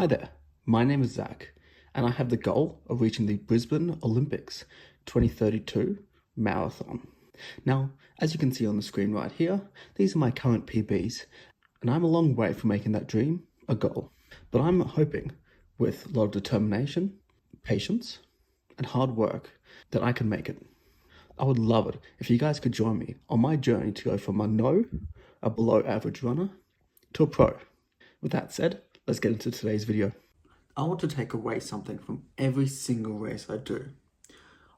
Hi there, my name is Zach, and I have the goal of reaching the Brisbane Olympics 2032 marathon. Now, as you can see on the screen right here, these are my current PBs, and I'm a long way from making that dream a goal. But I'm hoping, with a lot of determination, patience, and hard work, that I can make it. I would love it if you guys could join me on my journey to go from a below average runner, to a pro. With that said, let's get into today's video. I want to take away something from every single race I do.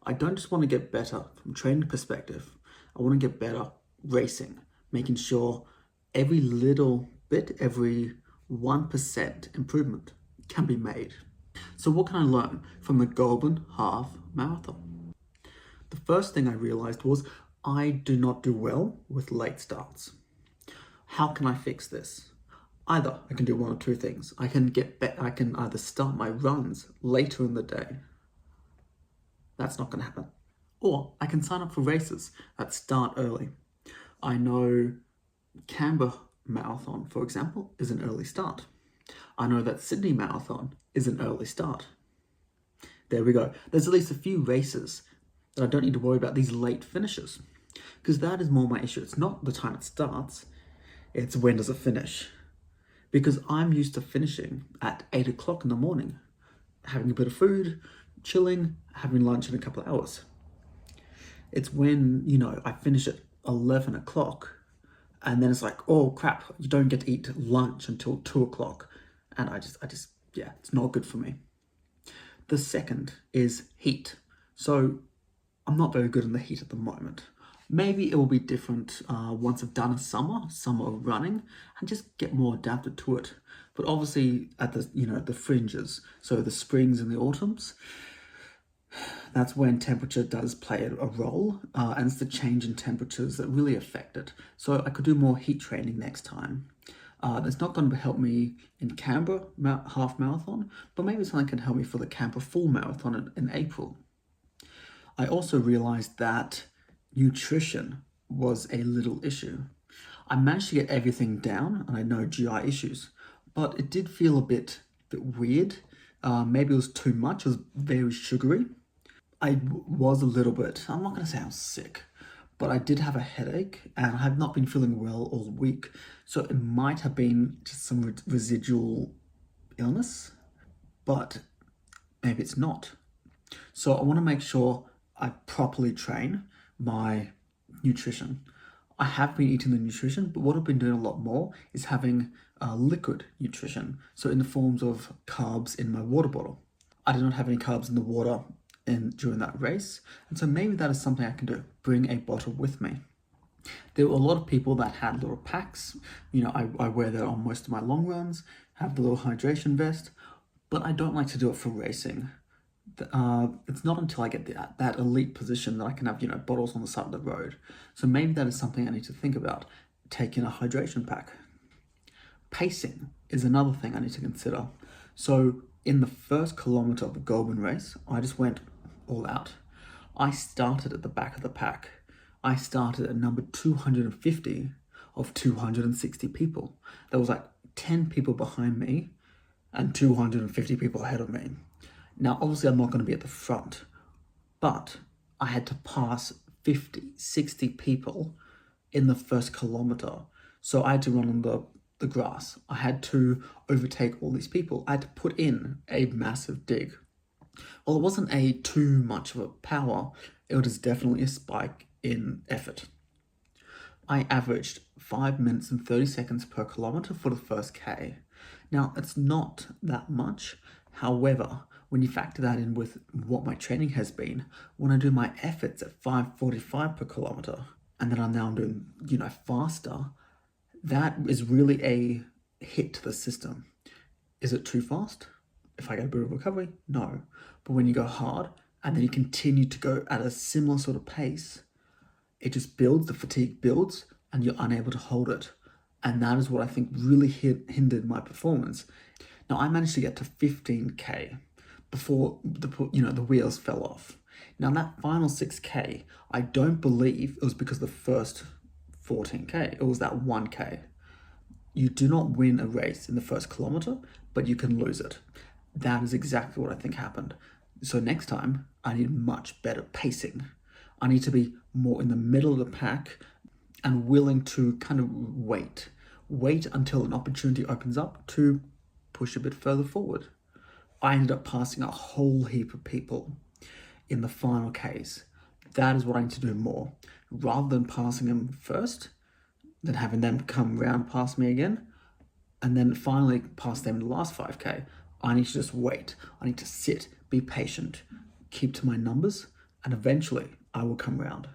I don't just want to get better from training perspective. I want to get better racing, making sure every little bit, every 1% improvement can be made. So what can I learn from the Golden Half Marathon? The first thing I realized was I do not do well with late starts. How can I fix this? Either I can do one or two things. I can either start my runs later in the day. That's not going to happen. Or I can sign up for races that start early. I know Canberra Marathon, for example, is an early start. I know that Sydney Marathon is an early start. There we go. There's at least a few races that I don't need to worry about these late finishes, because that is more my issue. It's not the time it starts, it's when does it finish. Because I'm used to finishing at 8 o'clock in the morning, having a bit of food, chilling, having lunch in a couple of hours. It's when, I finish at 11 o'clock and then it's like, oh crap, you don't get to eat lunch until 2 o'clock. And I just, it's not good for me. The second is heat. So I'm not very good in the heat at the moment. Maybe it will be different once I've done a summer running, and just get more adapted to it. But obviously at the fringes, so the springs and the autumns, that's when temperature does play a role, and it's the change in temperatures that really affect it. So I could do more heat training next time. That's not going to help me in Canberra half marathon, but maybe something can help me for the Canberra full marathon in April. I also realized that nutrition was a little issue. I managed to get everything down, and I know GI issues, but it did feel a bit weird. Maybe it was too much. It was very sugary. I was a little bit, I'm not going to say I was sick, but I did have a headache, and I have not been feeling well all week. So it might have been just some residual illness, but maybe it's not. So I want to make sure I properly train my nutrition. I have been eating the nutrition, but what I've been doing a lot more is having liquid nutrition. So in the forms of carbs in my water bottle. I did not have any carbs in the water during that race. And so maybe that is something I can do. Bring a bottle with me. There were a lot of people that had little packs. I wear that on most of my long runs, have the little hydration vest, but I don't like to do it for racing. It's not until I get that elite position that I can have, bottles on the side of the road. So maybe that is something I need to think about, taking a hydration pack. Pacing is another thing I need to consider. So in the first kilometer of the Goulburn race, I just went all out. I started at the back of the pack. I started at number 250 of 260 people. There was like 10 people behind me and 250 people ahead of me. Now, obviously, I'm not going to be at the front, but I had to pass 50, 60 people in the first kilometer. So I had to run on the grass. I had to overtake all these people. I had to put in a massive dig. Well, it wasn't too much of a power. It was definitely a spike in effort. I averaged 5 minutes and 30 seconds per kilometer for the first K. Now, it's not that much. However, when you factor that in with what my training has been, when I do my efforts at 5:45 per kilometer, and then I'm now doing, faster, that is really a hit to the system. Is it too fast? If I get a bit of recovery, no. But when you go hard, and then you continue to go at a similar sort of pace, it just builds, the fatigue builds, and you're unable to hold it. And that is what I think really hindered my performance. Now, I managed to get to 15K before the wheels fell off. Now, that final 6K, I don't believe it was because the first 14K. It was that 1K. You do not win a race in the first kilometer but you can lose it. That is exactly what I think happened. So next time, I need much better pacing. I need to be more in the middle of the pack and willing to kind of wait until an opportunity opens up to push a bit further forward. I ended up passing a whole heap of people in the final case. That is what I need to do more. Rather than passing them first, then having them come round past me again, and then finally pass them in the last 5K, I need to just wait. I need to sit, be patient, keep to my numbers, and eventually I will come round.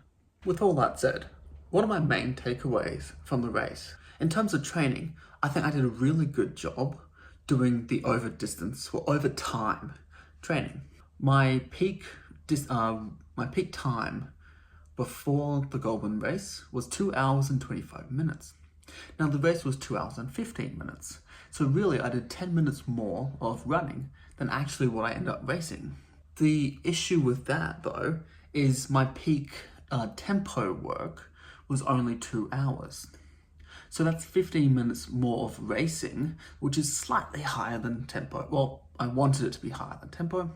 With all that said, what are my main takeaways from the race? In terms of training, I think I did a really good job doing the over time training. My peak time before the Goulburn race was 2 hours and 25 minutes. Now the race was 2 hours and 15 minutes. So really I did 10 minutes more of running than actually what I ended up racing. The issue with that though is my peak tempo work was only 2 hours. So that's 15 minutes more of racing, which is slightly higher than tempo. Well, I wanted it to be higher than tempo,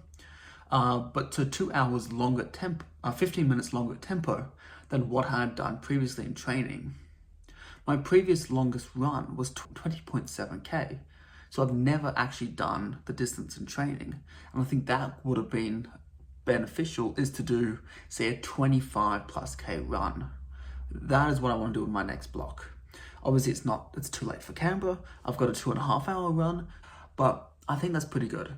but so 2 hours longer 15 minutes longer tempo than what I had done previously in training. My previous longest run was 20.7K. So I've never actually done the distance in training. And I think that would have been beneficial, is to do, say, a 25 plus K run. That is what I want to do in my next block. Obviously it's too late for Canberra. I've got a 2.5 hour run, but I think that's pretty good.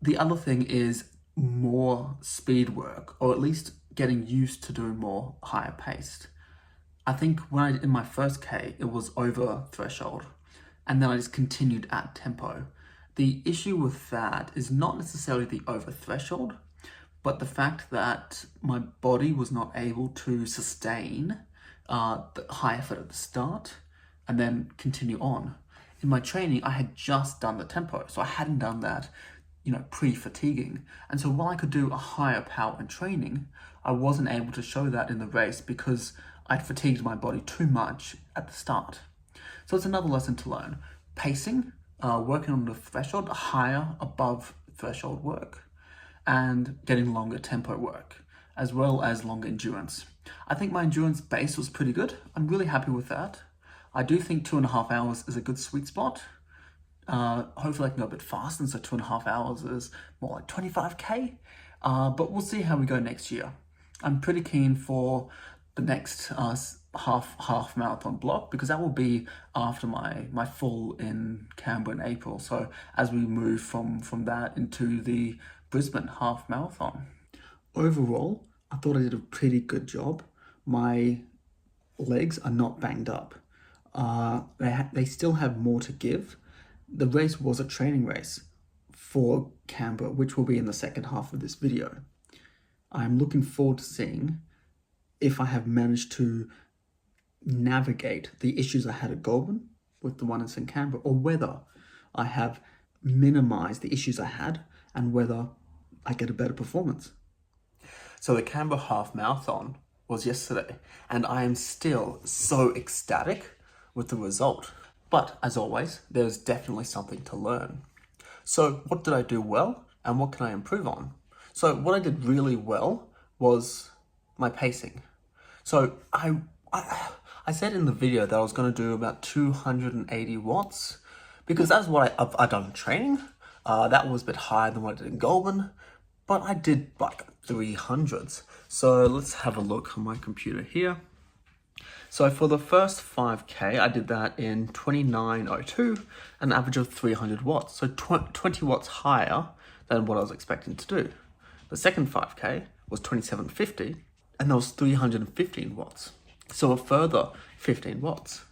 The other thing is more speed work, or at least getting used to doing more higher paced. I think in my first K, it was over threshold, and then I just continued at tempo. The issue with that is not necessarily the over threshold, but the fact that my body was not able to sustain the high effort at the start and then continue on. In my training, I had just done the tempo, so I hadn't done that, pre-fatiguing. And so while I could do a higher power in training, I wasn't able to show that in the race because I'd fatigued my body too much at the start. So it's another lesson to learn. Pacing, working on the threshold, higher above threshold work, and getting longer tempo work, as well as longer endurance. I think my endurance base was pretty good. I'm really happy with that. I do think 2.5 hours is a good sweet spot. Hopefully I can go a bit faster, and so 2.5 hours is more like 25K. But we'll see how we go next year. I'm pretty keen for the next half marathon block, because that will be after my full in Canberra in April. So as we move from that into the Brisbane half marathon. Overall, I thought I did a pretty good job. My legs are not banged up. They still have more to give. The race was a training race for Canberra, which will be in the second half of this video. I'm looking forward to seeing if I have managed to navigate the issues I had at Goulburn with the one in Canberra, or whether I have minimized the issues I had and whether I get a better performance. So the Canberra half marathon was yesterday, and I am still so ecstatic with the result. But as always, there's definitely something to learn. So what did I do well, and what can I improve on? So what I did really well was my pacing. So I said in the video that I was going to do about 280 watts, because that's what I've done in training. That was a bit higher than what I did in Goulburn, but I did like 300s. So let's have a look on my computer here. So for the first 5K, I did that in 29:02, an average of 300 watts. So 20 watts higher than what I was expecting to do. The second 5K was 27:50, and that was 315 watts. So a further 15 watts.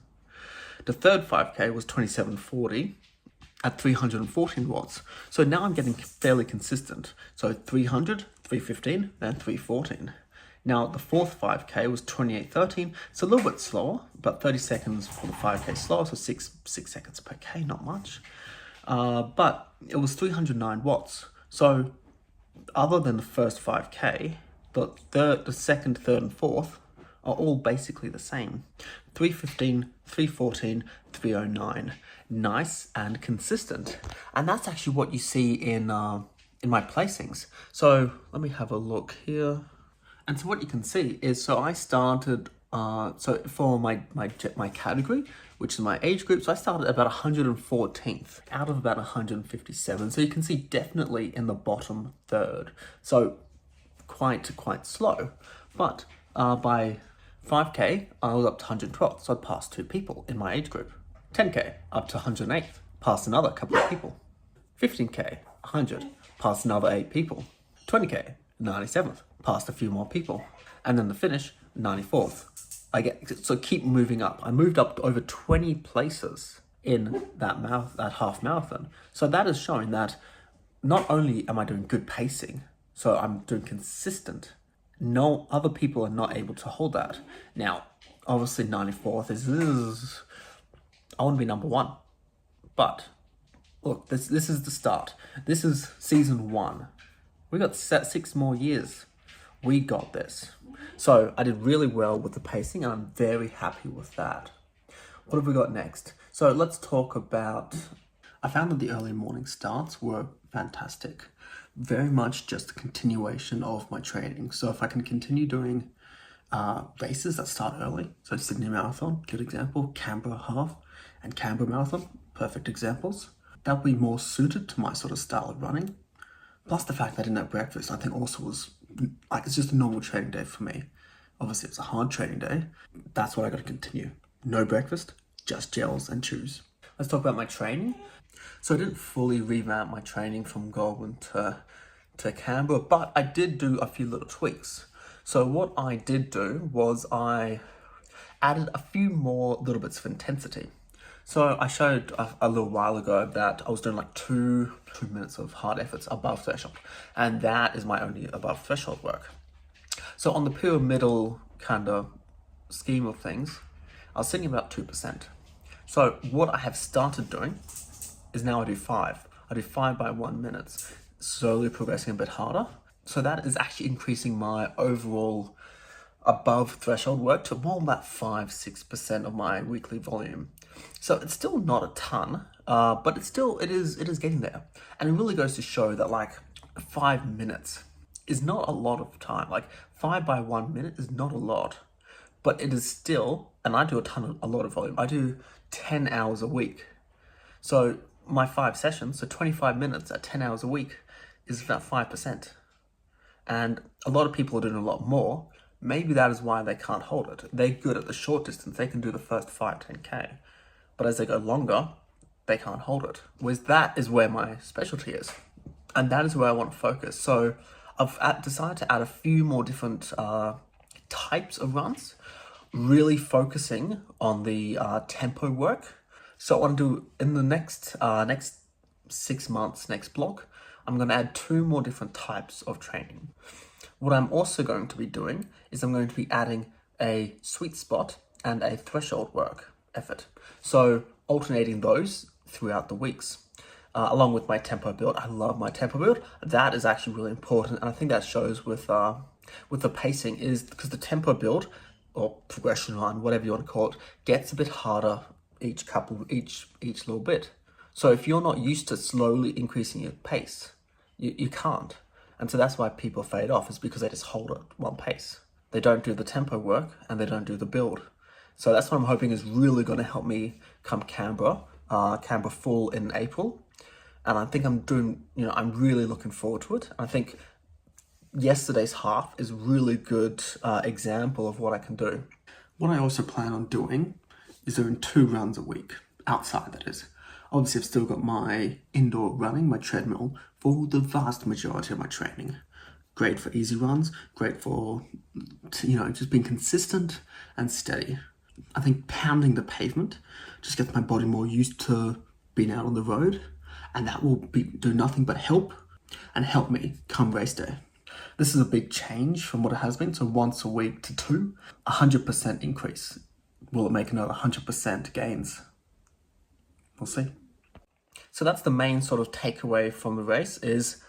The third 5K was 27:40 at 314 watts. So now I'm getting fairly consistent. So 300, 315, and 314. Now the fourth 5K was 28:13. It's a little bit slower, about 30 seconds for the 5K slower, so 6 seconds per K, not much. But it was 309 watts. So other than the first 5K, the second, third, and fourth are all basically the same. 315, 314, 309. nice and consistent. And that's actually what you see in my placings. So let me have a look here. And so what you can see is, so I started, so for my category, which is my age group, so I started about 114th out of about 157. So you can see definitely in the bottom third. So quite slow. But by 5K, I was up to 112th, so I passed 2 people in my age group. 10K, up to 108th, passed another couple of people. 15K, 100, passed another 8 people. 20K, 97th, passed a few more people. And then the finish, 94th. So keep moving up. I moved up to over 20 places in that half marathon. So that is showing that not only am I doing good pacing, so I'm doing consistent, no other people are not able to hold that. Now, obviously 94th is, I want to be number 1. But look, this is the start. This is season 1. We got 6 more years. We got this. So I did really well with the pacing and I'm very happy with that. What have we got next? So let's talk about, I found that the early morning starts were fantastic. Very much just a continuation of my training. So if I can continue doing races that start early, so Sydney Marathon, good example, Canberra Half and Canberra Marathon, perfect examples. That would be more suited to my sort of style of running. Plus the fact that I didn't have breakfast, I think also was, like, it's just a normal training day for me. Obviously it's a hard training day. That's what I got to continue. No breakfast, just gels and chews. Let's talk about my training. So I didn't fully revamp my training from Goulburn to Canberra, but I did do a few little tweaks. So what I did do was I added a few more little bits of intensity. So I showed a little while ago that I was doing like 2 minutes of hard efforts above threshold, and that is my only above threshold work. So on the pyramidal kind of scheme of things, I was sitting about 2%. So what I have started doing is now I do 5. I do 5 by 1 minutes, slowly progressing a bit harder. So that is actually increasing my overall above threshold work to more than that 5-6% of my weekly volume. So it's still not a ton, but it is getting there. And it really goes to show that like 5 minutes is not a lot of time. Like 5 by 1 minute is not a lot, but it is still, and I do a lot of volume. I do 10 hours a week. So my 5 sessions, so 25 minutes at 10 hours a week is about 5%. And a lot of people are doing a lot more. Maybe that is why they can't hold it. They're good at the short distance. They can do the first 5-10K. But as they go longer, they can't hold it. Whereas that is where my specialty is. And that is where I want to focus. So I've decided to add a few more different types of runs, really focusing on the tempo work. So I want to do in the next 6 months, next block, I'm going to add 2 more different types of training. What I'm also going to be doing is I'm going to be adding a sweet spot and a threshold work effort. So alternating those throughout the weeks, along with my tempo build. I love my tempo build. That is actually really important. And I think that shows with the pacing is because the tempo build or progression run, whatever you want to call it, gets a bit harder each little bit. So if you're not used to slowly increasing your pace, you can't. And so that's why people fade off, is because they just hold at one pace. They don't do the tempo work and they don't do the build. So that's what I'm hoping is really going to help me come Canberra full in April. And I think I'm really looking forward to it. I think yesterday's half is a really good example of what I can do. What I also plan on doing is doing 2 runs a week, outside that is. Obviously, I've still got my indoor running, my treadmill, for the vast majority of my training. Great for easy runs, great for, just being consistent and steady. I think pounding the pavement just gets my body more used to being out on the road, and that will do nothing but help me come race day. This is a big change from what it has been. So once a week to 2, 100% increase. Will it make another 100% gains? We'll see. So that's the main sort of takeaway from the race is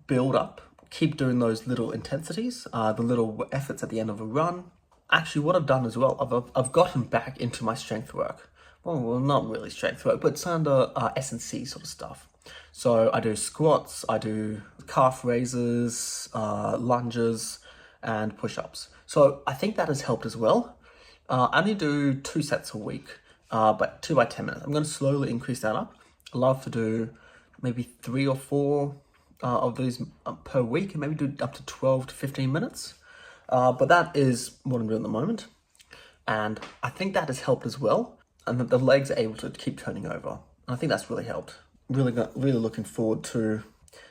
build up, keep doing those little intensities, the little efforts at the end of a run. Actually, what I've done as well, I've gotten back into my strength work, well, not really straight through it, but it's under S&C sort of stuff. So I do squats, I do calf raises, lunges, and push-ups. So I think that has helped as well. I only do 2 sets a week, but 2 by 10 minutes. I'm going to slowly increase that up. I love to do maybe 3 or 4 of these per week, and maybe do up to 12 to 15 minutes. But that is what I'm doing at the moment. And I think that has helped as well. And the legs are able to keep turning over. And I think that's really helped. Really looking forward to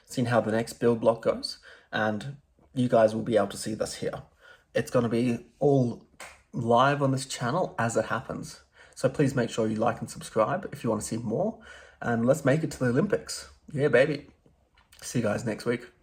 seeing how the next build block goes. And you guys will be able to see this here. It's going to be all live on this channel as it happens. So please make sure you like and subscribe if you want to see more. And let's make it to the Olympics. Yeah, baby. See you guys next week.